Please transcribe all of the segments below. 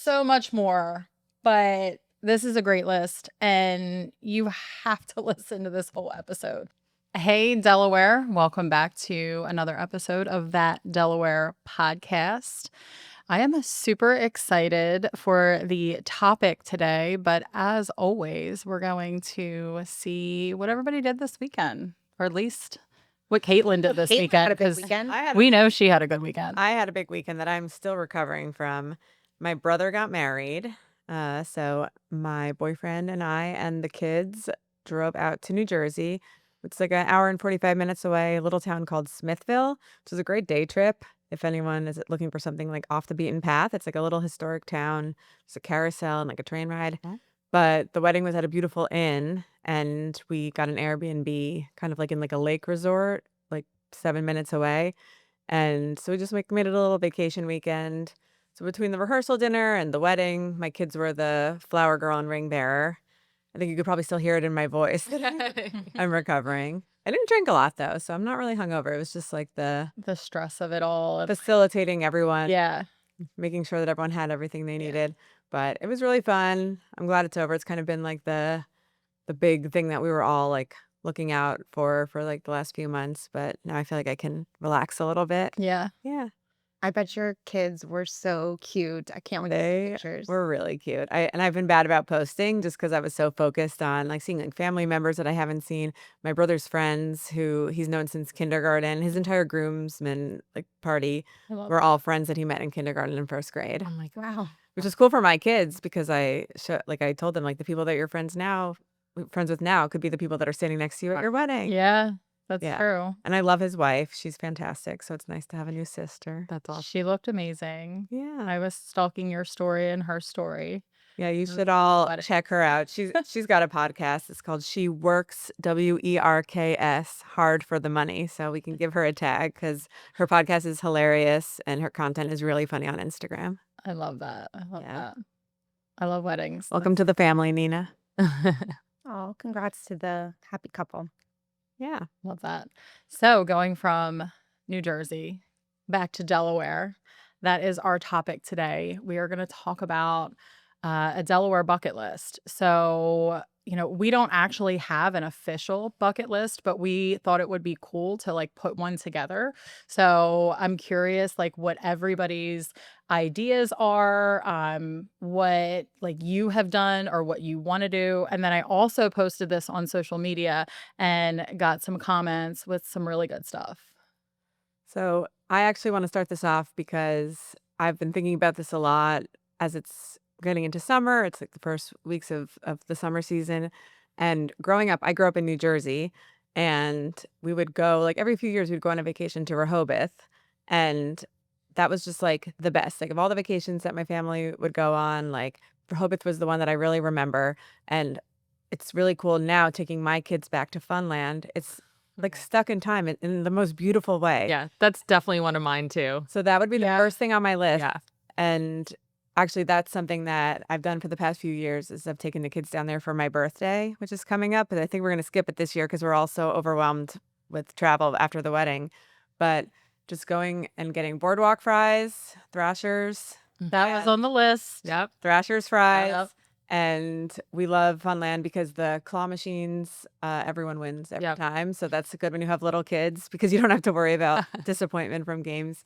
so much more, but this is a great list, and you have to listen to this whole episode. Hey, Delaware. Welcome back to another episode of That Delaware podcast. I am super excited for the topic today, but as always, we're going to see what everybody did this weekend, or at least what Caitlin did this Caitlin weekend, had a big because weekend. we know she had a good weekend. I had a big weekend that I'm still recovering from. My brother got married. So my boyfriend and I and the kids drove out to New Jersey. It's like an hour and 45 minutes away, a little town called Smithville, which is a great day trip. If anyone is looking for something like off the beaten path, it's like a little historic town. There's a carousel and like a train ride. Mhm. But the wedding was at a beautiful inn, and we got an Airbnb kind of like in like a lake resort, like 7 minutes away. And so we just made it a little vacation weekend. So between the rehearsal dinner and the wedding, my kids were the flower girl and ring bearer. I think you could probably still hear it in my voice that I'm recovering. I didn't drink a lot though, so I'm not really hungover. It was just like the stress of it all. facilitating everyone, Yeah. making sure that everyone had everything they needed. But it was really fun. I'm glad it's over. It's kind of been like the big thing that we were all like looking out for like the last few months. But now I feel like I can relax a little bit. Yeah. Yeah. I bet your kids were so cute. I can't wait to see They pictures. were really cute. I've been bad about posting just because I was so focused on like seeing like family members that I haven't seen. My brother's friends, who he's known since kindergarten. His entire groomsmen like party I love were all friends that he met in kindergarten and first grade, Oh my wow. which is cool for my kids because I told them like the people that you're friends with now could be the people that are standing next to you at your wedding. Yeah, that's Yeah. true. And I love his wife. She's fantastic. So it's nice to have a new sister. That's awesome. She looked amazing. Yeah. I was stalking your story and her story. Yeah, you Mhm. should all Wedding. check her out. She's got a podcast. It's called She Works, WERKS, Hard for the Money. So we can give her a tag because her podcast is hilarious and her content is really funny on Instagram. I love that. I love Yeah. that. I love weddings. Welcome to the family, Nina. Oh, congrats to the happy couple. Yeah. Love that. So going from New Jersey back to Delaware, that is our topic today. We are going to talk about a Delaware bucket list. So, we don't actually have an official bucket list, but we thought it would be cool to like put one together. So I'm curious, like what everybody's ideas are, what like you have done or what you want to do. And then I also posted this on social media and got some comments with some really good stuff. So I actually want to start this off because I've been thinking about this a lot as it's getting into summer. It's like the first weeks of the summer season. And growing up, I grew up in New Jersey, and we would go like every few years, we'd go on a vacation to Rehoboth. And that was just like the best. Like of all the vacations that my family would go on, like Rehoboth was the one that I really remember. And it's really cool now taking my kids back to Funland. It's like stuck in time in the most beautiful way. Yeah, that's definitely one of mine too. So that would be the Yeah. first thing on my list. Yeah. And actually, that's something that I've done for the past few years is I've taken the kids down there for my birthday, which is coming up. But I think we're going to skip it this year because we're all so overwhelmed with travel after the wedding. But just going and getting boardwalk fries, Thrashers, That was on the list. Yep. Thrashers fries. Yep. And we love Funland because the claw machines, everyone wins every Yep. time. So that's good when you have little kids because you don't have to worry about disappointment from games.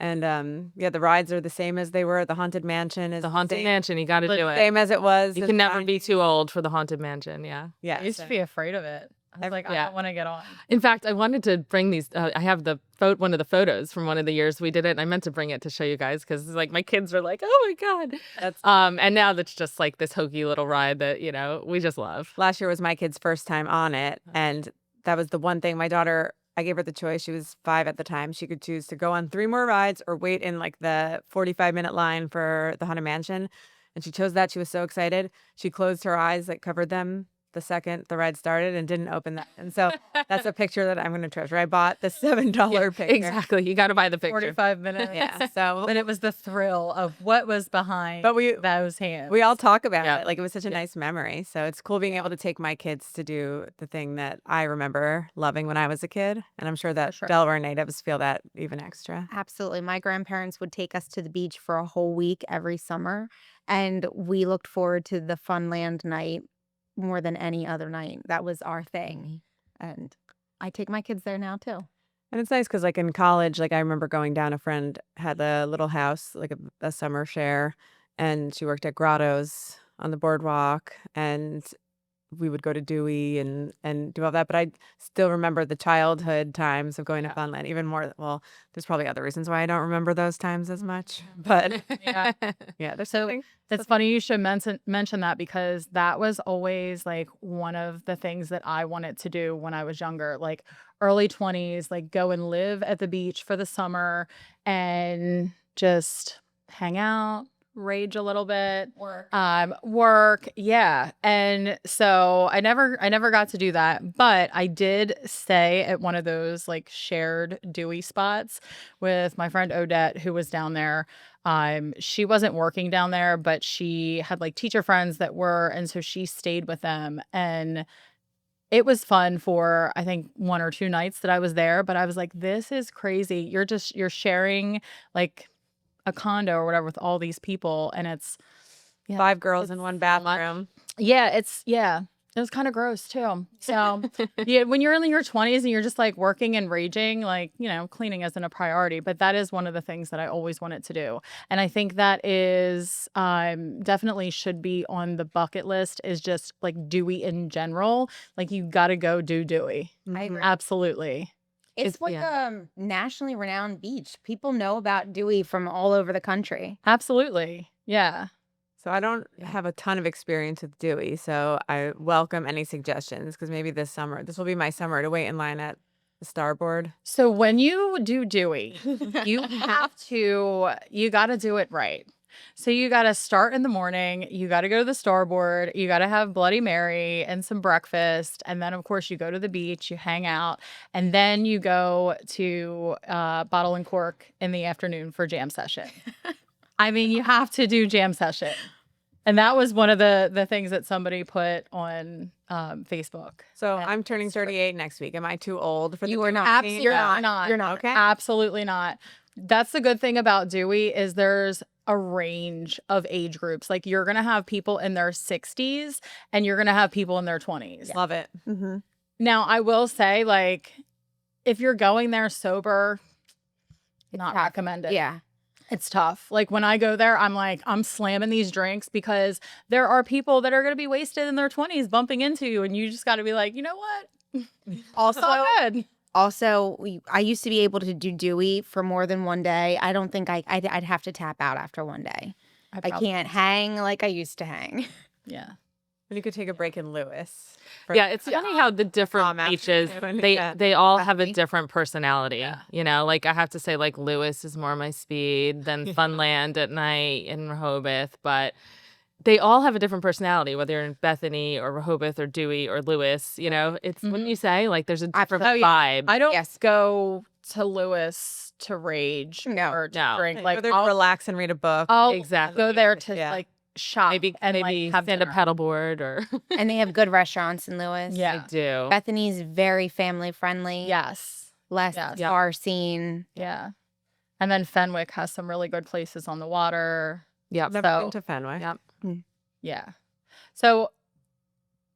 And yeah, the rides are the same as they were at the Haunted Mansion. Is The Haunted same, Mansion, you got to do it. Same as it was. You this can never time. be too old for the Haunted Mansion. Yeah. Yeah. I used to be afraid of it. I was like, I Yeah. don't want to get on. In fact, I wanted to bring these. I have one of the photos from one of the years we did it. And I meant to bring it to show you guys because like my kids are like, oh my god. That's And now that's just like this hokey little ride that we just love. last year was my kid's first time on it, and that was the one thing. My daughter, I gave her the choice. She was 5 at the time. She could choose to go on 3 more rides or wait in like the 45-minute line for the Haunted Mansion, and she chose that. She was so excited. She closed her eyes, like covered them, the second the ride started and didn't open that. And so that's a picture that I'm going to treasure. I bought the $7 picture. Exactly. You got to buy the picture. 45 minutes. Yeah. So, But it was the thrill of what was behind but those hands. we all talk about Yeah. it. Like, it was such a nice memory. So it's cool being able to take my kids to do the thing that I remember loving when I was a kid. And I'm sure that sure. Delaware natives feel that even extra. Absolutely. My grandparents would take us to the beach for a whole week every summer, and we looked forward to the Funland night more than any other night. That was our thing. And I take my kids there now too. And it's nice because, like, in college, like, I remember going down, a friend had a little house, like a summer share, and she worked at Grottos on the boardwalk, and we would go to Dewey and do all that. But I still remember the childhood times of going to Funland even more. Well, there's probably other reasons why I don't remember those times as much. But Yeah. yeah, there's So something. it's funny you should mention that because that was always like one of the things that I wanted to do when I was younger, like early 20s, like go and live at the beach for the summer and just hang out, rage a little bit, work. Yeah. And so I never got to do that, but I did stay at one of those like shared Dewey spots with my friend Odette, who was down there. She wasn't working down there, but she had like teacher friends that were, and so she stayed with them. And it was fun for, I think, 1 or 2 nights that I was there, but I was like, this is crazy. You're sharing like a condo or whatever with all these people, and it's 5 girls in one bathroom. it was kind of gross too. So yeah, when you're in your 20s and you're just like working and raging, like, cleaning isn't a priority, but that is one of the things that I always wanted to do. And I think that is definitely should be on the bucket list, is just like Dewey in general. Like, you got to go do Dewey. I agree. Absolutely. It's like a nationally renowned beach. People know about Dewey from all over the country. Absolutely. Yeah. So I don't have a ton of experience with Dewey, so I welcome any suggestions, because maybe this will be my summer to wait in line at the Starboard. So when you do Dewey, you got to do it right. So you got to start in the morning. You got to go to the Starboard. You got to have Bloody Mary and some breakfast. And then, of course, you go to the beach, you hang out, and then you go to Bottle and Cork in the afternoon for jam session. I mean, you have to do jam session. And that was one of the things that somebody put on Facebook. So I'm turning 38 next week. Am I too old for the You are not. Absolutely You're not. You're not. Okay. Absolutely not. That's the good thing about Dewey, is there's a range of age groups. Like, you're going to have people in their 60s and you're going to have people in their 20s. Love it. Mm-hmm. Now, I will say, like, if you're going there sober, not tough. recommended. Yeah. It's tough. Like, when I go there, I'm like, I'm slamming these drinks because there are people that are going to be wasted in their 20s bumping into you. And you just got to be like, you know what? Also, It's all good. I used to be able to do Dewey for more than one day. I don't think I'd have to tap out after one day. I can't hang like I used to hang. Yeah. And you could take a break in Lewis. Yeah, it's funny how the different beaches, they all have a different personality. You know, like, I have to say, like, Lewis is more my speed than Funland at night in Rehoboth, but they all have a different personality, whether you're in Bethany or Rehoboth or Dewey or Lewis. You know, it's wouldn't you say, like, there's a different vibe. I don't go to Lewis to rage or to drink. Like, I'll relax and read a book. I'll Exactly. go there to like shop maybe and maybe like have stand a dinner. paddleboard or And they have good restaurants in Lewis. Yeah. I do. Bethany's very family friendly. Yes. Less bar scene. Yeah. And then Fenwick has some really good places on the water. Yeah. Never So been to Fenway. Yep. yeah. So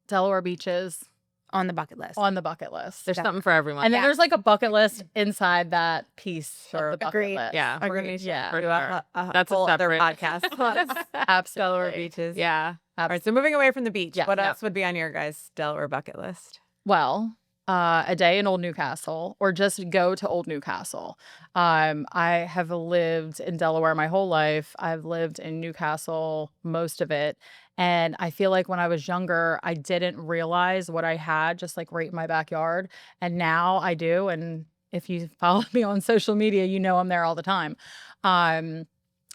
Delaware beaches On the bucket list. on the bucket list. There's something for everyone. And then there's like a bucket list inside that piece of the bucket Agreed. list. Yeah. We're gonna Yeah. do That's a whole other separate podcast. Absolutely. Delaware beaches. Yeah. All right. So moving away from the beach, Yeah. what Yeah. else would be on your guys' Delaware bucket list? Well, a day in Old Newcastle, or just go to Old Newcastle. I have lived in Delaware my whole life. I've lived in Newcastle most of it. And I feel like when I was younger, I didn't realize what I had just like right in my backyard. And now I do. And if you follow me on social media, you know I'm there all the time.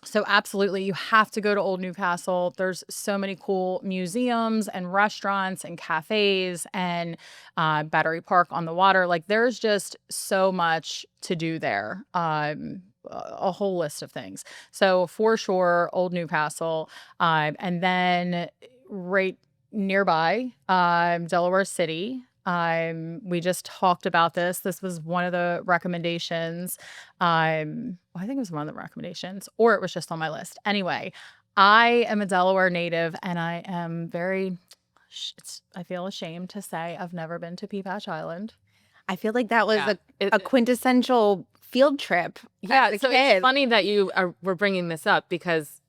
So absolutely, you have to go to Old Newcastle. There's so many cool museums and restaurants and cafes and Battery Park on the water. Like there's just so much to do there. A whole list of things. So for sure, Old Newcastle, and then right nearby, Delaware City. We just talked about this. This was one of the recommendations. I think it was one of the recommendations, or it was just on my list. Anyway, I am a Delaware native, and I am I feel ashamed to say I've never been to Peapatch Island. I feel like that was Yeah. a quintessential field trip. Yeah, as a so kid. it's funny that we're bringing this up because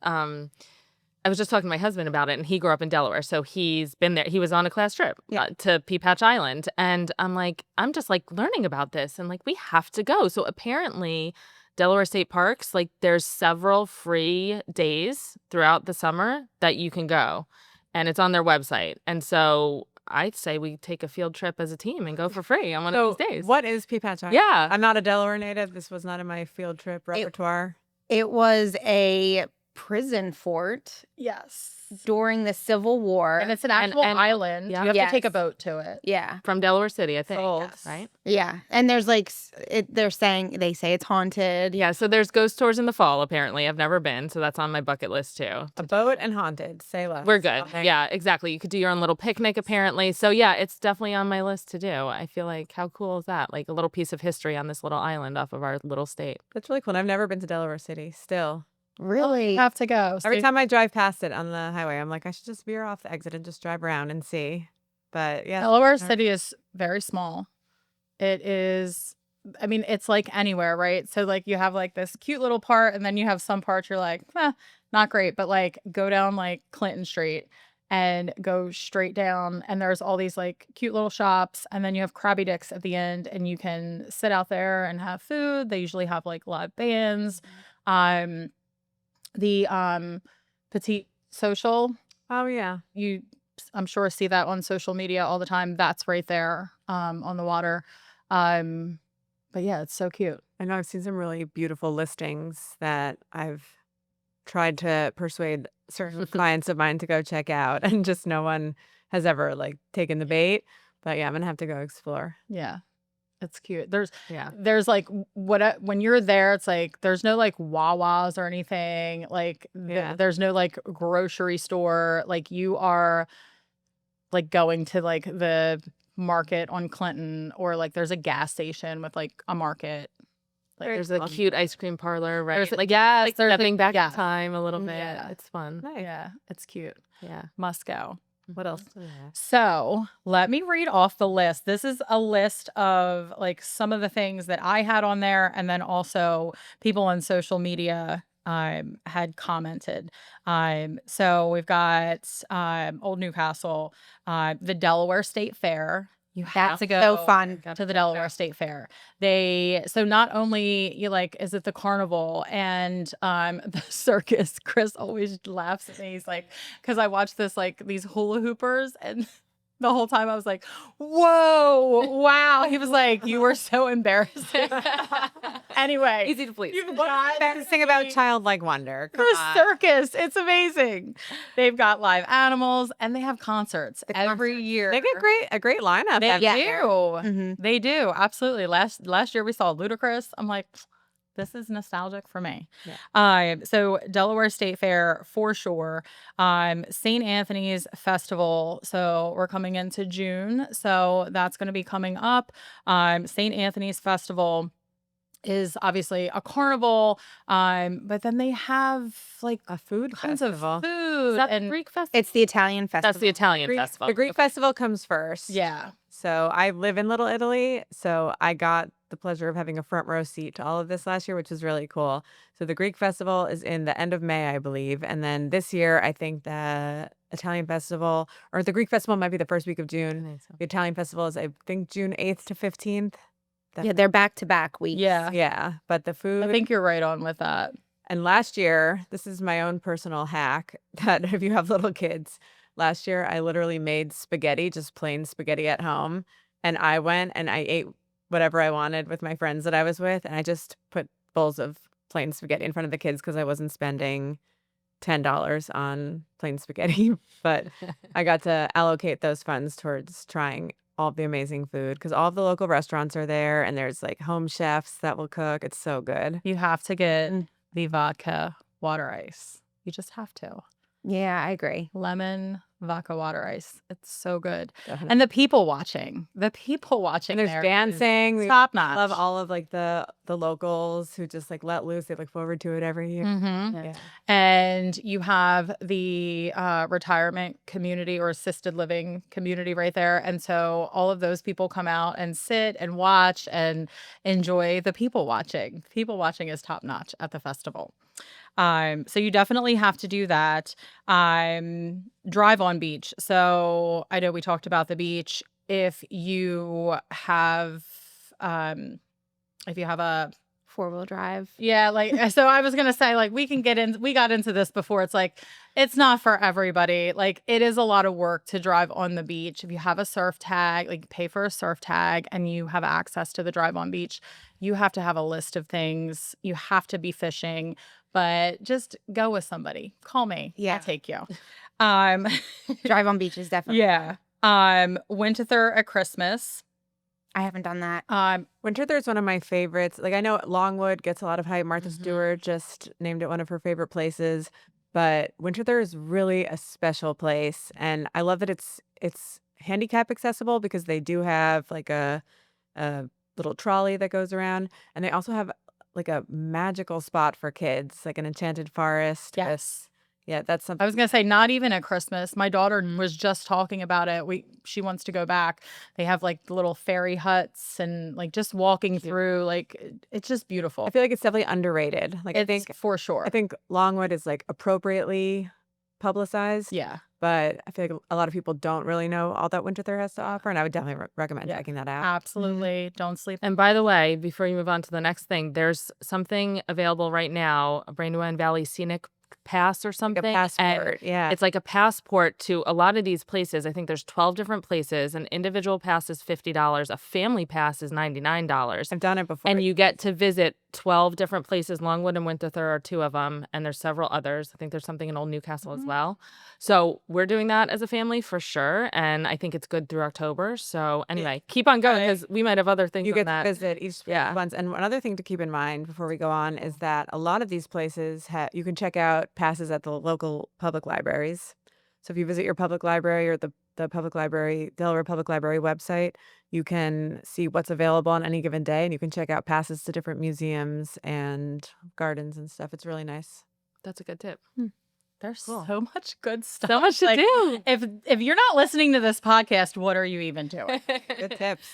I was just talking to my husband about it, and he grew up in Delaware, so he's been there. He was on a class trip to Peapatch Island, and I'm just like learning about this, and like we have to go. So apparently, Delaware State Parks, like there's several free days throughout the summer that you can go, and it's on their website. And so I'd say we take a field trip as a team and go for free on one of these days. What is Peapatch Island? Yeah. I'm not a Delaware native. This was not in my field trip repertoire. It was a prison fort Yes. during the Civil War. And it's an actual island. Yeah. You have to take a Yes. boat to it. Yeah. From Delaware City, I think. Yes. Right? Yeah. And there's like, they say it's haunted. Yeah, so there's ghost tours in the fall, apparently. I've never been, so that's on my bucket list too. A boat and haunted. Say less. We're good. Okay. Yeah, exactly. You could do your own little picnic, apparently. So yeah, it's definitely on my list to do. I feel like, how cool is that? Like a little piece of history on this little island off of our little state. That's really cool. And I've never been to Delaware City still. Really? You have to go. So Every time I drive past it on the highway, I'm like, I should just veer off the exit and just drive around and see. But yeah. Delaware City is very small. It is, I mean, it's like anywhere, right? So like you have like this cute little part, and then you have some parts you're like, not great, but like go down like Clinton Street and go straight down, and there's all these like cute little shops, and then you have Krabby Dicks at the end, and you can sit out there and have food. They usually have like live bands. The Petite Social, Oh, yeah. I'm sure see that on social media all the time. That's right there on the water. But yeah, it's so cute. I know I've seen some really beautiful listings that I've tried to persuade certain clients of mine to go check out, and just no one has ever like taken the bait. But yeah, I'm gonna have to go explore. Yeah. It's cute. Yeah. There's like when you're there, it's like there's no like Wawas or anything. Like Yeah. there's no like grocery store. Like you are like going to like the market on Clinton, or like there's a gas station with like a market. Like There's a cute ice cream parlor, right? there's Like, yes, like there's stepping back yeah. in time a little bit. Yeah. It's fun. Nice. Yeah, it's cute. Yeah. Must go. What else? Yeah. So let me read off the list. This is a list of like some of the things that I had on there, and then also people on social media had commented. So we've got Old Newcastle, the Delaware State Fair. You have to go So fun. to the Delaware State Fair. So not only is it the carnival and the circus. Chris always laughs at me. He's like, because I watched these hula hoopers, and the whole time I was like, whoa, wow. He was like, you were so embarrassing. Anyway, Easy to please. you've got Best thing about childlike wonder. Come the on. circus. It's amazing. They've got live animals, and they have concerts every year. They get a great lineup. They every do. year. Mhm. They do. Absolutely. Last year we saw Ludacris. I'm like, this is nostalgic for me. So Delaware State Fair for sure. St. Anthony's Festival. So we're coming into June. So that's going to be coming up. St. Anthony's Festival is obviously a carnival. But then they have like A food tons festival. of food. Is that the and Greek festival? It's the Italian festival. That's the Italian festival. The Greek festival comes first. yeah. So I live in Little Italy, so I got the pleasure of having a front row seat to all of this last year, which was really cool. So the Greek festival is in the end of May, I believe. And then this year, I think the Italian festival, or the Greek festival might be the first week of June. The Italian festival is, I think, June 8th to 15th. Yeah, they're back-to-back weeks. Yeah. Yeah, but the food. I think you're right on with that. And last year, this is my own personal hack that if you have little kids, last year I literally made spaghetti, just plain spaghetti at home. And I went and I ate whatever I wanted with my friends that I was with. And I just put bowls of plain spaghetti in front of the kids because I wasn't spending $10 on plain spaghetti. But I got to allocate those funds towards trying all of the amazing food because all of the local restaurants are there and there's like home chefs that will cook. It's so good. You have to get the vodka water ice. You just have to. Yeah, I agree. Lemon vodka water ice. It's so good. Definitely. And the people watching. And there's there's dancing. We top notch. love all of like the locals who just like let loose. They look forward to it every year. Yeah. And you have the retirement community or assisted living community right there. And so all of those people come out and sit and watch and enjoy the people watching. People watching is top notch at the festival. So you definitely have to do that. Drive on beach. So I know we talked about the beach. If you have a 4-wheel drive. yeah, like so I was gonna say, like, we got into this before. It's like it's not for everybody. Like, it is a lot of work to drive on the beach. If you have a surf tag, like pay for a surf tag and you have access to the drive on beach, you have to have a list of things. You have to be fishing, but just go with somebody. Call me. Yeah. I'll take you. Drive on beach is definitely. Yeah. Winterthur at Christmas. I haven't done that. Winterthur is one of my favorites. Like I know Longwood gets a lot of hype. Martha Stewart just named it one of her favorite places, but Winterthur is really a special place, and I love that it's handicap accessible because they do have like a little trolley that goes around, and they also have like a magical spot for kids, like an enchanted forest. Yes. Yeah, that's something. I was gonna say not even at Christmas. My daughter was just talking about it. She wants to go back. They have like little fairy huts and like just walking through. Like it's just beautiful. I feel like it's definitely underrated. Like I think for sure. I think Longwood is like appropriately publicized. Yeah. But I feel like a lot of people don't really know all that Winterthur has to offer, and I would definitely recommend checking that out. Absolutely. Don't sleep. And by the way, before you move on to the next thing, there's something available right now, a Brandywine Valley Scenic Pass or something. Like a passport, yeah. It's like a passport to a lot of these places. I think there's 12 different places. An individual pass is $50. A family pass is $99. I've done it before. And you get to visit 12 different places. Longwood and Winterthur are two of them, and there's several others. I think there's something in Old Newcastle as well. So we're doing that as a family for sure, and I think it's good through October. So anyway, keep on going because we might have other things you on get that. to visit each once. And another thing to keep in mind before we go on is that a lot of these places you can check out passes at the local public libraries. So if you visit your public library or the public library, Delaware Public Library website, you can see what's available on any given day, and you can check out passes to different museums and gardens and stuff. It's really nice. That's a good tip. There's so much good stuff. So much to do. If you're not listening to this podcast, what are you even doing? Good tips.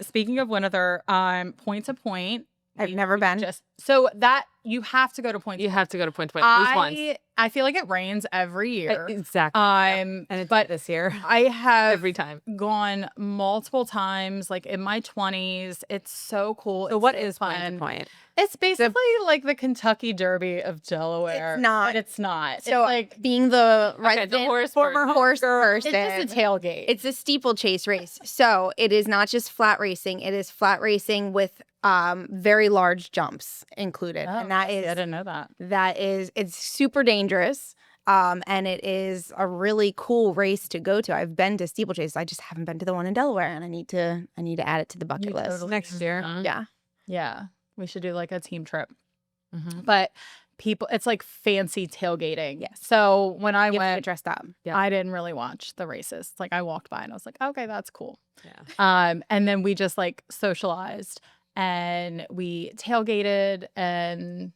Speaking of Winterthur, Point to Point. I've never been. So that you have to go to Point to You Point. have to go to Point to Point at least once. I feel like it rains every year. Exactly. And it's this year. I have Every time. gone multiple times, like in my 20s. It's so cool. So it's what so is fun. Point to Point? It's basically like the Kentucky Derby of Delaware. It's not. But it's not. So it's like being the former horse person, it's just a tailgate. It's a steeplechase race. So it is not just flat racing. It is flat racing with very large jumps included. And that is, I didn't know that. It's super dangerous. And it is a really cool race to go to. I've been to steeplechase. I just haven't been to the one in Delaware, and I need to add it to the bucket list. Totally Next year. Yeah. We should do like a team trip. But it's like fancy tailgating. Yes. So when I You have to went get dressed up. I didn't really watch the races. Like I walked by and I was like, okay, that's cool. Yeah. And then we just like socialized and we tailgated and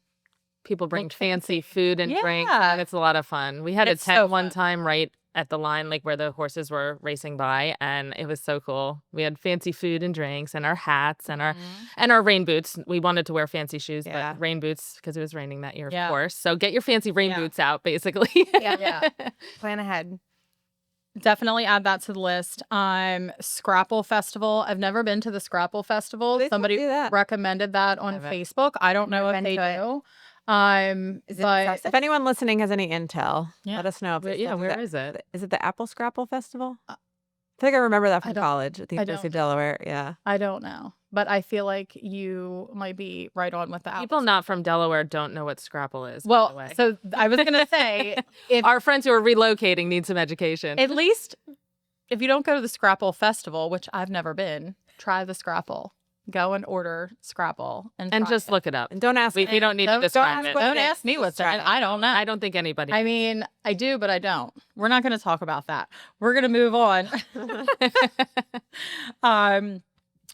People bring fancy food and drinks, Yeah. and it's a lot of fun. We had It's a tent so one fun. time right at the line, like where the horses were racing by, and it was so cool. We had fancy food and drinks, and our hats, and our rain boots. We wanted to wear fancy shoes, Yeah. but rain boots because it was raining that year, Yeah. of course. So get your fancy rain boots out, basically. Yeah. Plan ahead. Definitely add that to the list. Scrapple Festival. I've never been to the Scrapple Festival. They still Somebody do that. recommended that on Haven't. Facebook. I don't know Never if been they to it. do. Is it But Sussex? If anyone listening has any intel, Yeah. let us know. If But they yeah, still do where that. is it? Is it the Apple Scrapple Festival? think I remember that I from don't college at the I University of don't Delaware. Yeah. I don't know, but I feel like you might be right on with that. People not from Delaware don't know what Scrapple is, by the Well, way. so I was gonna say, if Our friends who are relocating need some education. at least if you don't go to the Scrapple Festival, which I've never been, try the Scrapple. Go and order Scrapple and And try just it. look it up. And don't ask. We don't need to Don't describe ask it. what Don't it is. ask me Just what's in try it. it. I don't know. I don't think anybody. I mean, I do, but I don't. We're not going to talk about that. We're going to move on.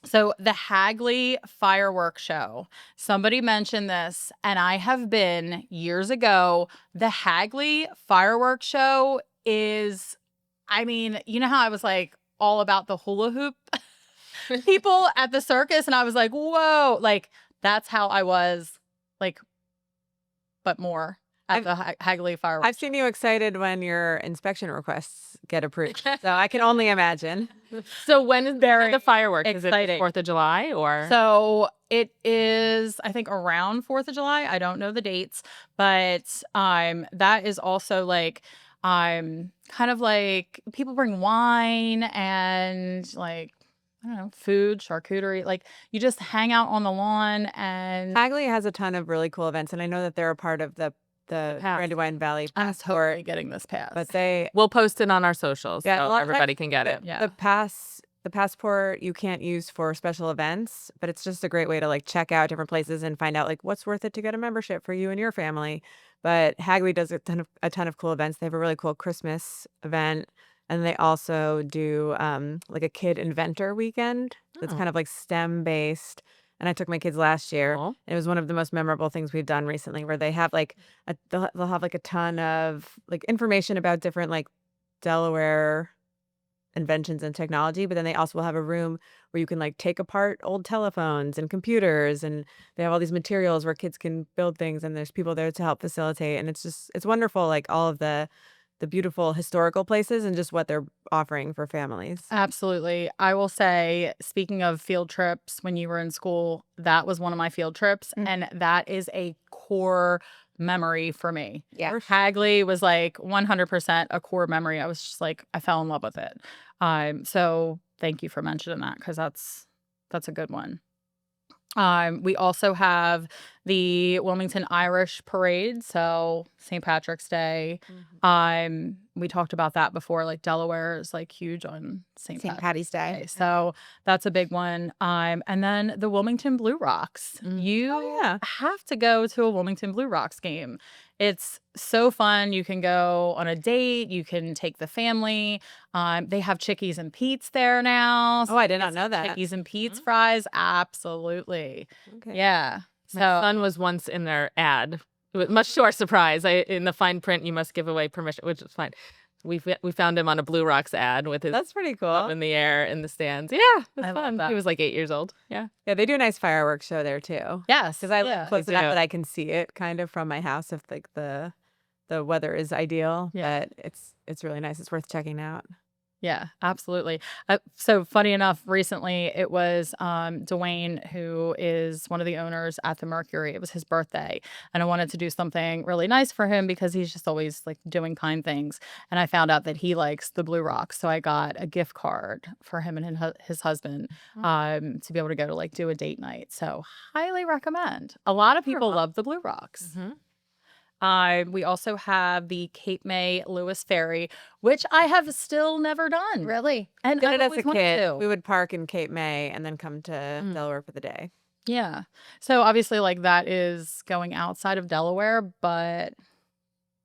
So the Hagley fireworks show. Somebody mentioned this, and I have been years ago. The Hagley fireworks show is, I mean, you know how I was like all about the hula hoop people at the circus, and I was like, whoa, like that's how I was, like, but more at the Hagley fireworks. I've seen you excited when your inspection requests get approved. So I can only imagine. So when is the fireworks? exciting. Is it 4th of July or? So it is, I think, around 4th of July. I don't know the dates, but that is also like kind of like people bring wine and like I don't know, food, charcuterie. Like you just hang out on the lawn and Hagley has a ton of really cool events, and I know that they're a part of the pass. Brandywine Valley I'm Passport. totally getting this pass. But they We'll post it on our socials Yeah, a so lot of everybody times can get it. Yeah. the passport you can't use for special events, but it's just a great way to like check out different places and find out like what's worth it to get a membership for you and your family. But Hagley does a ton of cool events. They have a really cool Christmas event, and they also do like a kid inventor weekend that's Oh. kind of like STEM based. And I took my kids last year. Cool. It was one of the most memorable things we've done recently, where they have like they'll have like a ton of like information about different like Delaware inventions and technology, but then they also will have a room where you can like take apart old telephones and computers, and they have all these materials where kids can build things, and there's people there to help facilitate, and it's wonderful, like all of the beautiful historical places and just what they're offering for families. Absolutely. I will say, speaking of field trips, when you were in school, that was one of my field trips. And that is a core memory for me. Yeah. Hagley was like 100% a core memory. I was just like, I fell in love with it. So thank you for mentioning that because that's a good one. We also have the Wilmington Irish Parade, so St. Patrick's Day. We talked about that before. Like Delaware is like huge on St. Patty's Day. So that's a big one. And then the Wilmington Blue Rocks. You yeah. have to go to a Wilmington Blue Rocks game. It's so fun. You can go on a date. You can take the family. They have Chickies and Pete's there now. Oh, I did not know that. Chickies and Pete's fries. Absolutely. Okay. Yeah. So My son was once in their ad. Much to our surprise, in the fine print, you must give away permission, which is fine. We found him on a Blue Rocks ad with his That's pretty up cool. in the air in the stands. Yeah, it was I love fun. that. He was like 8 years old. Yeah. Yeah, they do a nice fireworks show there too. yes, Because I live close They enough do. that I can see it kind of from my house if like the weather is ideal. Yeah. But it's really nice. It's worth checking out. Yeah, absolutely. So funny enough, recently it was Dwayne, who is one of the owners at the Mercury. It was his birthday, and I wanted to do something really nice for him because he's just always like doing kind things. And I found out that he likes the Blue Rocks, so I got a gift card for him and his husband to be able to go to like do a date night. So highly recommend. A lot of people love the Blue Rocks. We also have the Cape May Lewis Ferry, which I have still never done. Really? And Did I've it as a always wanted kid. to. We would park in Cape May and then come to Delaware for the day. Yeah. So obviously, like that is going outside of Delaware, but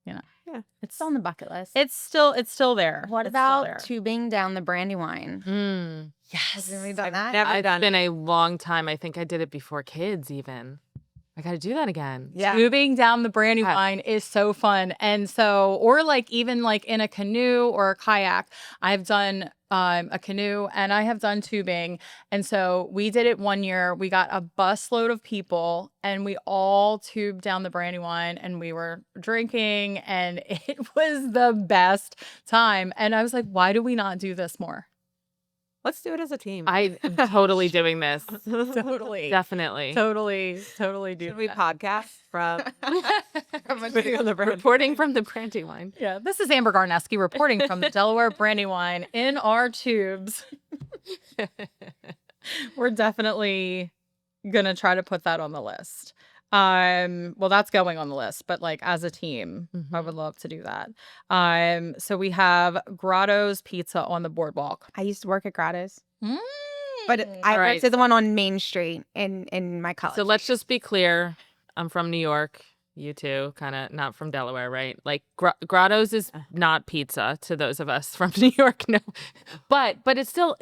you know, Yeah. It's on the bucket list. it's still there. What It's still about there. tubing down the Brandywine? Yes. Have we done that? Never It's done. been a long time. I think I did it before kids even. I got to do that again. Yeah. Tubing down the Brandywine is so fun. And so, or like even like in a canoe or a kayak, I've done a canoe and I have done tubing. And so we did it one year. We got a busload of people and we all tubed down the Brandywine and we were drinking and it was the best time. And I was like, why do we not do this more? Let's do it as a team. I am totally doing this. Totally. Definitely. Totally do Should we that. podcast from sitting on the Reporting from the Brandywine. Yeah, this is Amber Garneski reporting from the Delaware Brandywine in our tubes. We're definitely gonna try to put that on the list. Well, that's going on the list, but like as a team, I would love to do that. So we have Grotto's Pizza on the boardwalk. I used to work at Grotto's, Mm. but I All right. worked at the one on Main Street in my college. So let's just be clear. I'm from New York. You too, kind of not from Delaware, right? Like Grotto's is not pizza to those of us from New York. No, but it's still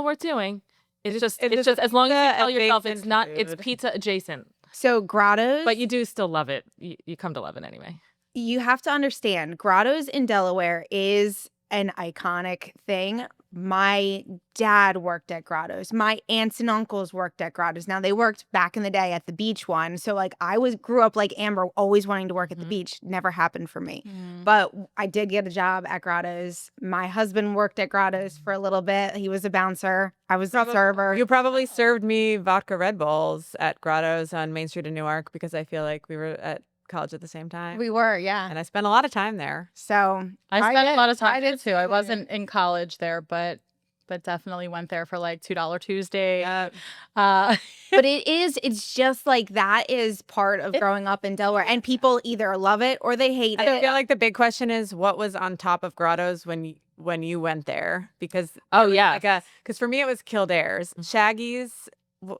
worth doing. It's just as long as you tell yourself it's not it's pizza adjacent. So Grotto's, But you do still love it. You come to love it anyway. you have to understand, Grotto's in Delaware is an iconic thing. My dad worked at Grotto's. My aunts and uncles worked at Grotto's. Now, they worked back in the day at the beach one. So, like, grew up like Amber, always wanting to work at the beach. Never happened for me. But I did get a job at Grotto's. My husband worked at Grotto's for a little bit. He was a bouncer. I was a server. You probably served me vodka Red Bulls at Grotto's on Main Street in Newark because I feel like we were at college at the same time. We were, yeah. And I spent a lot of time there. So I spent a lot of time I there did too. I wasn't in college there, but definitely went there for like $2 Tuesday. Yeah. But it's just like that is part of growing up in Delaware. And people either love it or they hate I it. feel like the big question is what was on top of Grotto's when you went there? Because because for me it was Kildare's. Shaggy's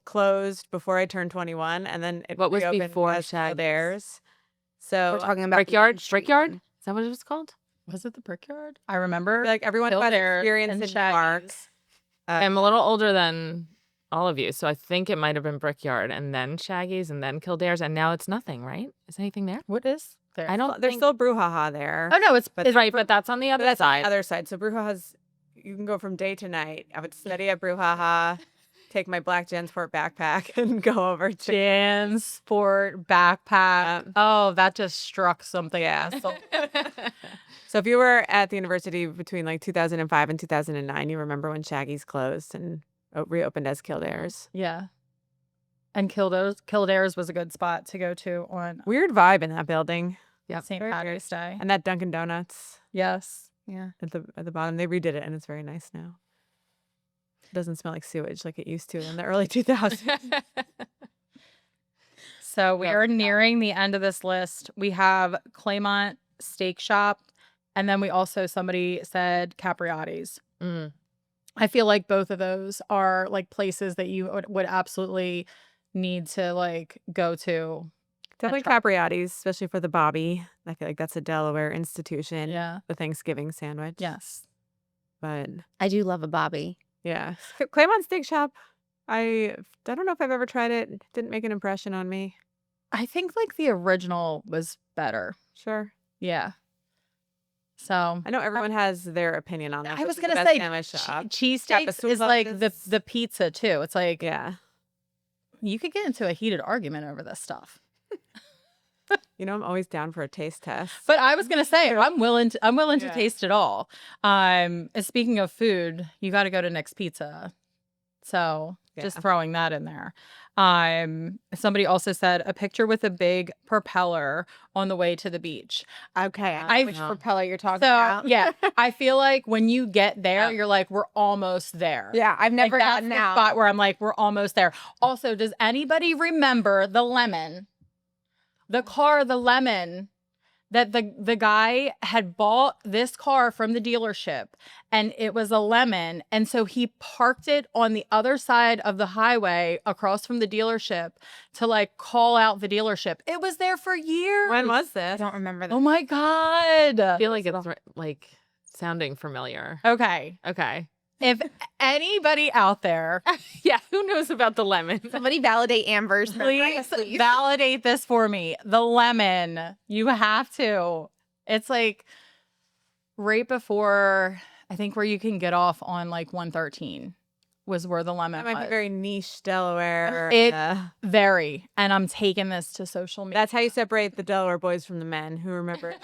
closed before I turned 21, and then it What was reopened before as Shaggy's? Kildare's. So We're talking about Brickyard? Main Street. Brickyard? Is that what it was called? Was it the Brickyard? I remember. like everyone got Kildare experience and in Newark. Shaggy's. I'm a little older than all of you, so I think it might have been Brickyard and then Shaggy's and then Kildare's, and now it's nothing, right? Is anything there? What is there? I don't There's think... still Brouhaha there. Oh no, it's right, but that's on the other That's on side. the other side. So Brouhaha's, you can go from day to night. I would study at Brouhaha, take my black Jansport backpack, and go over to Jansport backpack. Oh, that just struck something else. So if you were at the university between like 2005 and 2009, you remember when Shaggy's closed and reopened as Kildare's. Yeah. And Kildare's was a good spot to go to on Weird vibe in that building. St. Patrick's Day. And that Dunkin' Donuts Yes. Yeah. at the bottom. They redid it and it's very nice now. It doesn't smell like sewage like it used to in the early 2000s. So we are nearing the end of this list. We have Claymont Steak Shop, and then we also, somebody said Capriati's. I feel like both of those are like places that you would absolutely need to like go to. Definitely Capriati's, especially for the Bobby. I feel like that's a Delaware institution. Yeah. The Thanksgiving sandwich. Yes. But I do love a Bobby. yeah. Claymont Steak Shop. I don't know if I've ever tried it. It didn't make an impression on me. I think like the original was better. Sure. Yeah. So I know everyone has their opinion on that. I was This is going the to best say sandwich shop. cheesesteaks is like the pizza too. It's like Yeah. you could get into a heated argument over this stuff. You know, I'm always down for a taste test. But I was gonna say I'm willing to taste it all. Speaking of food, you got to go to Nick's Pizza. So just throwing that in there. Somebody also said a picture with a big propeller on the way to the beach. Okay, which propeller you're talking about? Yeah, I feel like when you get there, you're like, we're almost there. Yeah, I've never Like, gotten that's the out. spot where I'm like, we're almost there. Also, does anybody remember the lemon? The lemon that the guy had bought this car from the dealership, and it was a lemon, and so he parked it on the other side of the highway across from the dealership to like call out the dealership. It was there for years. When was I this? don't remember that. Oh my God. I feel like it's like sounding familiar. Okay. If anybody out there, Yeah, who knows about the lemon? Somebody validate Amber's. please validate this for me. The lemon, you have to. It's like right before, I think, where you can get off on like 113 was where the lemon That might was. be very niche Delaware. It very, and I'm taking this to social media. That's how you separate the Delaware boys from the men who remember.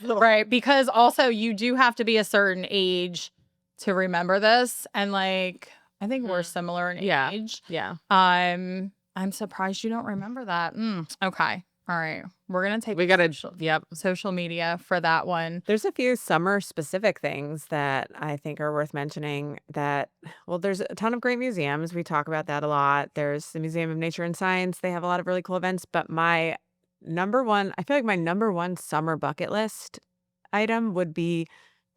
Right, because also you do have to be a certain age to remember this. And like, I think we're Mm. similar in Yeah. age. Yeah. I'm surprised you don't remember that. Okay. All right. We're going to take We got to, social, yep. social media for that one. There's a few summer specific things that I think are worth mentioning that, well, there's a ton of great museums. We talk about that a lot. There's the Museum of Nature and Science. They have a lot of really cool events. But my number one, I feel like my number one summer bucket list item would be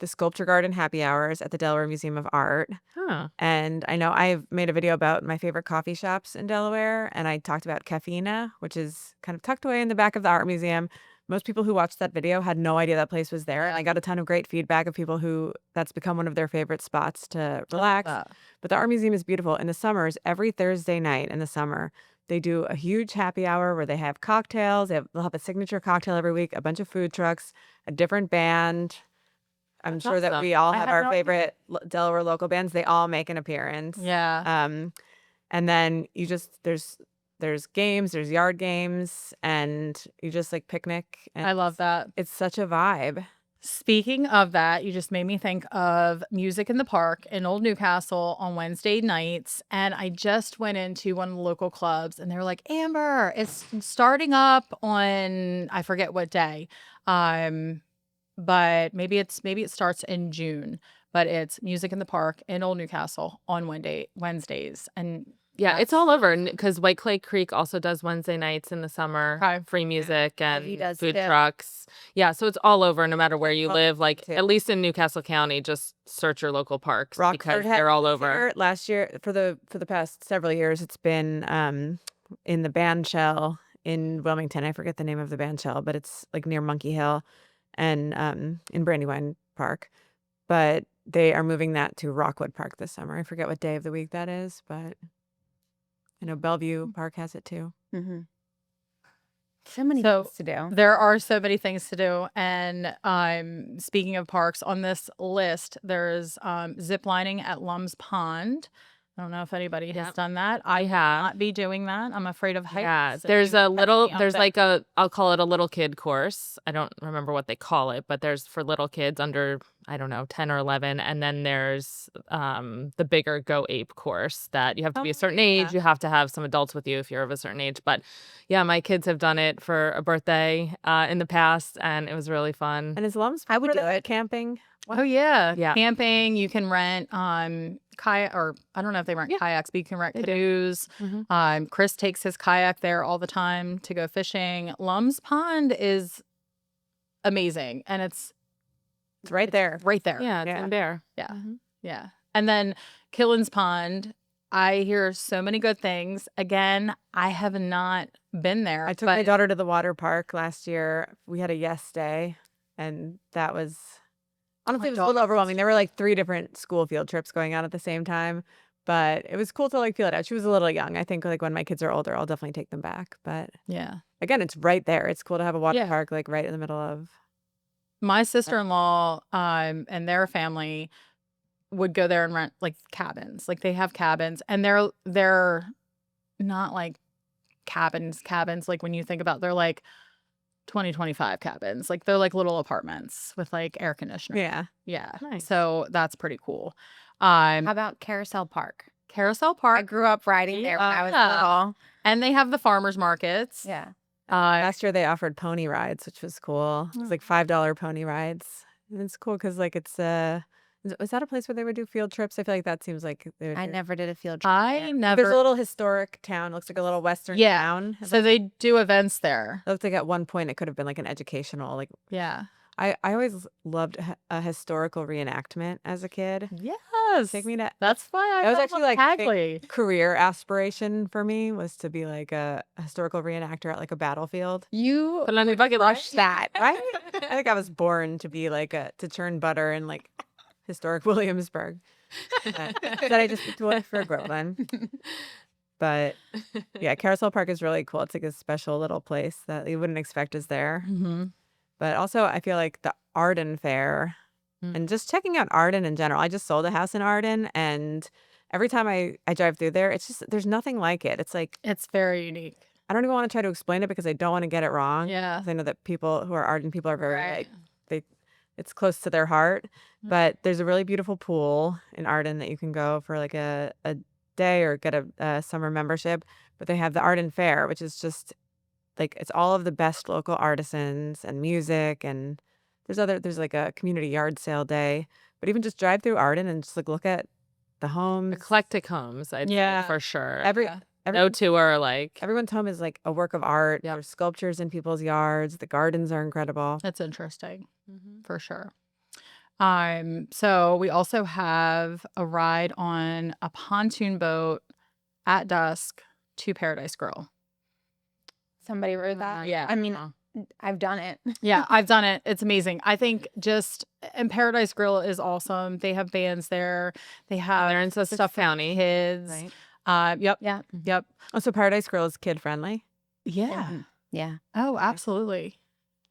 the Sculpture Garden happy hours at the Delaware Museum of Art. Huh. And I know I've made a video about my favorite coffee shops in Delaware, and I talked about Caffeina, which is kind of tucked away in the back of the art museum. Most people who watched that video had no idea that place was there, and I got a ton of great feedback of people who that's become one of their favorite spots to relax. But the art museum is beautiful. In the summers, every Thursday night in the summer, they do a huge happy hour where they have cocktails. They'll have a signature cocktail every week, a bunch of food trucks, a different band. I'm That's sure that awesome. we all I have had our no favorite Delaware local bands. They all make an appearance. Yeah. And then you just there's games, there's yard games, and you just like picnic. And I love that. it's such a vibe. Speaking of that, you just made me think of Music in the Park in Old Newcastle on Wednesday nights. And I just went into one of the local clubs and they were like, Amber, it's starting up on, I forget what day. But maybe it starts in June, but it's Music in the Park in Old Newcastle on Wednesdays. And Yeah, it's all over because White Clay Creek also does Wednesday nights in the summer, Okay. free music Ivy and does food too. trucks. Yeah, so it's all over no matter where you Oh, live. Like too. at least in Newcastle County, just search your local parks because Rockford had they're all this over. year. Last year, for the past several years, it's been in the band shell in Wilmington. I forget the name of the band shell, but it's like near Monkey Hill and in Brandywine Park. But they are moving that to Rockwood Park this summer. I forget what day of the week that is, but I know Bellevue Park has it too. Mm-hmm. So many So things to do. there are so many things to do. And speaking of parks, on this list, there's zip lining at Lum's Pond. I don't know if anybody has Yep. done that. I will have. not be doing that. I'm afraid of heights. Yeah, If there's you a catch little, me up there's there. like I'll call it a little kid course. I don't remember what they call it, but there's for little kids under, I don't know, 10 or 11. And then there's the bigger Go Ape course that you have to be a certain age. You have to have some adults with you if you're of a certain age. But yeah, my kids have done it for a birthday in the past, and it was really fun. And is Lum's I would part do of it. camping? Oh yeah. Yeah. Camping. You can rent kayak, or I don't know if they rent Yeah, kayaks, but you can rent they do. canoes. Mhm. Chris takes his kayak there all the time to go fishing. Lum's Pond is amazing, and it's It's right there. right there. Yeah, it's Yeah. in Bear. Yeah. Mhm. Yeah. And then Killen's Pond, I hear so many good things. Again, I have not been there. I took but my daughter to the water park last year. We had a yes day, and that was honestly, it was a little overwhelming. There were like 3 different school field trips going on at the same time, but it was cool to like feel it out. She was a little young. I think like when my kids are older, I'll definitely take them back. But yeah. again, it's right there. It's cool to have a water Yeah. park like right in the middle of. My sister-in-law and their family would go there and rent like cabins. Like they have cabins, and they're not like cabins like when you think about, they're like 2025 cabins. Like they're like little apartments with like air conditioning. Yeah. Yeah. Nice. So that's pretty cool. How about Carousel Park? Carousel I Park, grew up riding there when I was Yeah. little. and they have the farmers markets. Yeah. Last year they offered pony rides, which was cool. It was like $5 pony rides. And it's cool because like it's was that a place where they would do field trips? I feel like that seems like they would I do- never did a field trip. I there. There's a never. little historic town. Looks like a little western Yeah. town. So they do events there. It looked like at one point it could have been like an educational like Yeah. I always loved a historical reenactment as a kid. Yes. Take me to That's why I That was fell actually, in like, Hagley. career aspiration for me was to be like a historical reenactor at like a battlefield. You Put it on your bucket list. Crush that. Right? I think I was born to be like to churn butter in like historic Williamsburg. That I just went for Groveland. But yeah, Carousel Park is really cool. It's like a special little place that you wouldn't expect is there. Mm-hmm. But also, I feel like the Arden Fair Mm. and just checking out Arden in general. I just sold a house in Arden, and every time I drive through there, it's just there's nothing like it. It's like It's very unique. I don't even want to try to explain it because I don't want to get it wrong. Yeah. 'Cause I know that people who are Arden people are very Right. like it's close to their heart. But there's a really beautiful pool in Arden that you can go for like a day or get a summer membership. But they have the Arden Fair, which is just like it's all of the best local artisans and music, and there's like a community yard sale day. But even just drive through Arden and just like look at the homes. Eclectic homes, I'd say for sure. No two are alike. Everyone's home is like a work of art. There's sculptures in people's yards. The gardens are incredible. That's interesting, for sure. So we also have a ride on a pontoon boat at dusk to Paradise Grill. Somebody wrote that? Yeah. I mean, I've done it. Yeah, I've done it. It's amazing. I think and Paradise Grill is awesome. They have bands there. They have They're in Sussex County. Kids. Right. Yep. Yeah. Yep. Oh, so Paradise Grill is kid friendly? Yeah. Yeah. Oh, absolutely.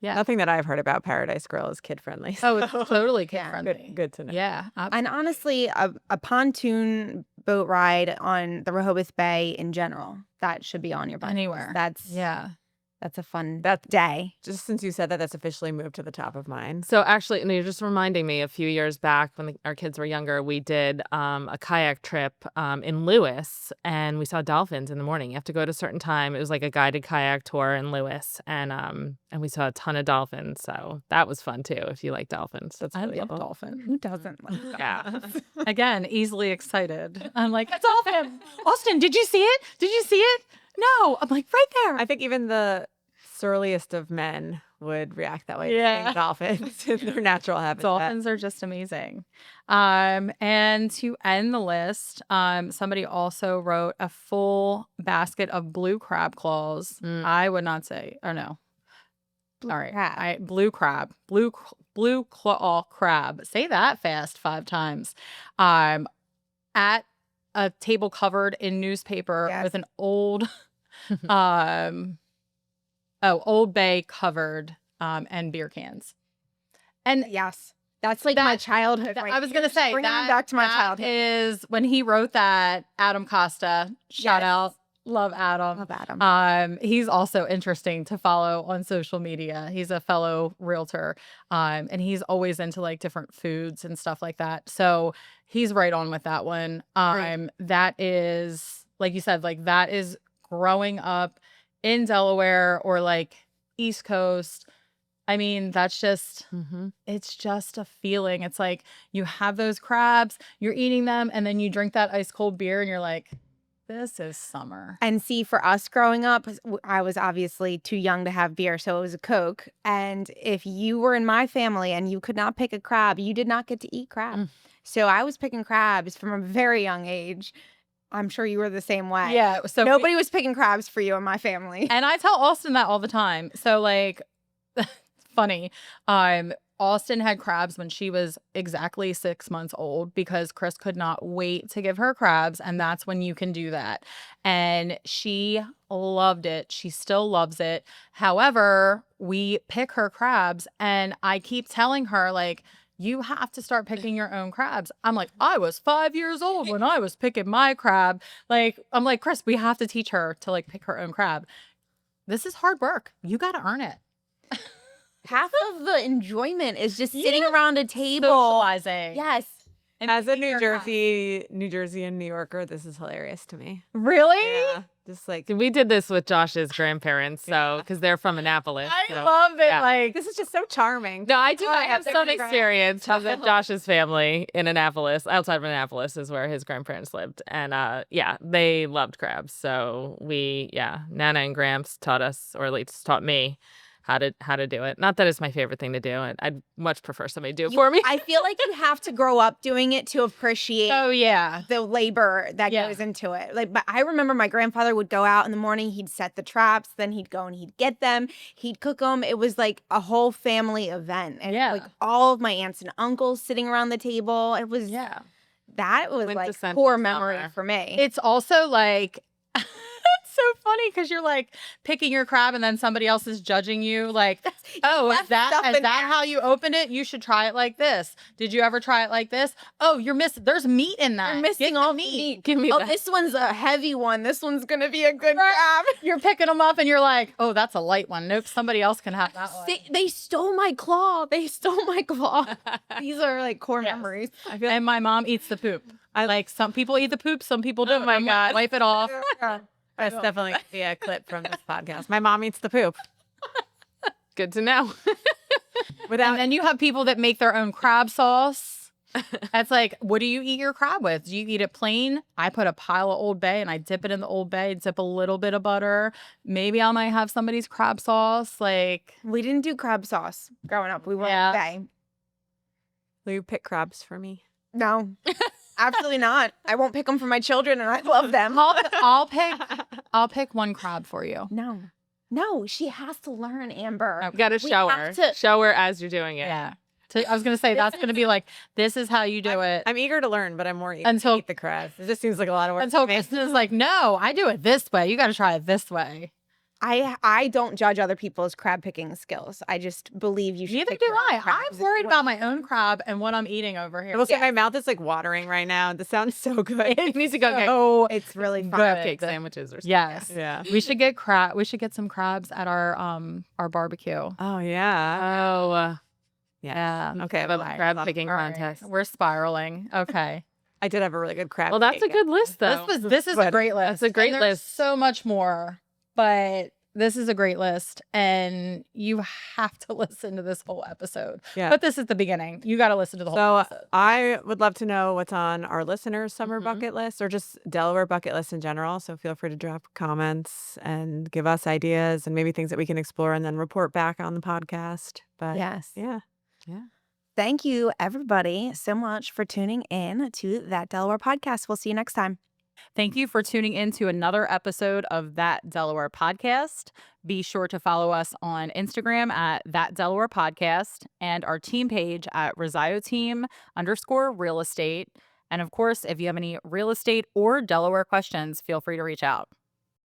Yeah. Nothing that I've heard about Paradise Grill is kid friendly. Oh, it's totally kid friendly. Good to know. Yeah. And honestly, a pontoon boat ride on the Rehoboth Bay in general, that should be on your bucket list. Anywhere. That's a fun That day. Just since you said that, that's officially moved to the top of mine. So actually, and you're just reminding me, a few years back when our kids were younger, we did a kayak trip in Lewis, and we saw dolphins in the morning. You have to go at a certain time. It was like a guided kayak tour in Lewis, and we saw a ton of dolphins. So that was fun too, if you like dolphins. That's I really love cool. dolphins. Who doesn't like that? Yeah. Again, easily excited. I'm like, a dolphin. Austin, did you see it? Did you see it? No. I'm like, right there. I think even the surliest of men would react that way to seeing dolphins in their natural habitat. Dolphins are just amazing. And to end the list, somebody also wrote a full basket of blue crab claws. I would not say, or no. All right. Blue crab. Blue claw crab. Say that fast 5 times. At a table covered in newspaper with an old Old Bay covered and beer cans. And yes, that's like my childhood. I was going to say, bringing me back to my childhood. Is when he wrote that, Adam Costa, shout out. Love Adam. Love Adam. He's also interesting to follow on social media. He's a fellow realtor, and he's always into like different foods and stuff like that. So he's right on with that one. Right. That is, like you said, like that is growing up in Delaware or like East Coast. I mean, that's just, it's just a feeling. It's like you have those crabs, you're eating them, and then you drink that ice cold beer and you're like, this is summer. And see, for us growing up, I was obviously too young to have beer, so it was a Coke. And if you were in my family and you could not pick a crab, you did not get to eat crab. So I was picking crabs from a very young age. I'm sure you were the same way. Yeah. So nobody was picking crabs for you in my family. And I tell Austin that all the time. So like, funny. Austin had crabs when she was exactly 6 months old because Chris could not wait to give her crabs. And that's when you can do that. And she loved it. She still loves it. However, we pick her crabs and I keep telling her like, you have to start picking your own crabs. I'm like, I was 5 years old when I was picking my crab. Like, I'm like, Chris, we have to teach her to like pick her own crab. This is hard work. You got to earn it. Half of the enjoyment is just sitting around a table. Socializing. Yes. As a New Jersey and New Yorker, this is hilarious to me. Really? Yeah. Just like We did this with Josh's grandparents, so because they're from Annapolis. I so, love it. yeah. Like, this is just so charming. No, I do. I have they're some great. experience with Josh's family in Annapolis. Outside of Annapolis is where his grandparents lived, and yeah, they loved crabs. So Nana and Gramps taught us, or at least taught me, how to do it. Not that it's my favorite thing to do, and I'd much prefer somebody do it for me. I feel like you have to grow up doing it to appreciate the labor that goes into it. Like, but I remember my grandfather would go out in the morning, he'd set the traps, then he'd go and he'd get them, he'd cook them. It was like a whole family event. And like all of my aunts and uncles sitting around the table. It was that was like core memory for me. It's also like it's so funny because you're like picking your crab and then somebody else is judging you like, oh, is that how you open it? You should try it like this. Did you ever try it like this? Oh, you're missing, there's meat in that. You're missing all meat. Give me Oh, that. this one's a heavy one. This one's going to be a good crab. You're picking them up and you're like, oh, that's a light one. Nope, somebody else can have that one. They stole my claw. They stole my claw. These are like core memories. I feel And my mom eats the poop. I like some people eat the poop, some people don't. Oh my God. Wipe it off. that's definitely gonna be a clip from this podcast. My mom eats the poop. Good to know. And then you have people that make their own crab sauce. That's like, what do you eat your crab with? Do you eat it plain? I put a pile of Old Bay and I dip it in the Old Bay, dip a little bit of butter. Maybe I might have somebody's crab sauce. Like, We didn't do crab sauce growing up. We were Yeah. Bay. Will you pick crabs for me? No, absolutely not. I won't pick them for my children, and I love them. I'll pick one crab for you. No, she has to learn, Amber. You got to We show have her. to- Show her as you're doing it. Yeah. I was going to say, that's going to be like, this is how you do it. I'm eager to learn, but I'm more eager Until- to eat the crabs. It just seems like a lot of work. Until to me. Kristen is like, no, I do it this way. You got to try it this way. I don't judge other people's crab picking skills. I just believe you should. Neither pick do your own I. crabs. I'm worried about my own crab and what I'm eating over here. I will say my mouth is like watering right now. This sounds so good. It needs to go get So It's really fun. good. cake sandwiches or something. Yes. Yeah. We should get crab. We should get some crabs at our barbecue. Oh yeah. Oh, Yeah. Okay. have a Bye. crab picking All right. contest. We're spiraling. Okay. I did have a really good crab. Well, that's a cake. good list, though. This is a great list. That's a great And there's list. So much more, but this is a great list, and you have to listen to this whole episode. Yeah. But this is the beginning. You got to listen to the whole So episode. I would love to know what's on our listeners' summer Mhm. bucket list or just Delaware bucket list in general. So feel free to drop comments and give us ideas and maybe things that we can explore and then report back on the podcast. But Yes. yeah. Thank you, everybody, so much for tuning in to That Delaware podcast. We'll see you next time. Thank you for tuning in to another episode of That Delaware Podcast. Be sure to follow us on Instagram at That Delaware Podcast and our team page at Rosaio Team _real estate. And of course, if you have any real estate or Delaware questions, feel free to reach out.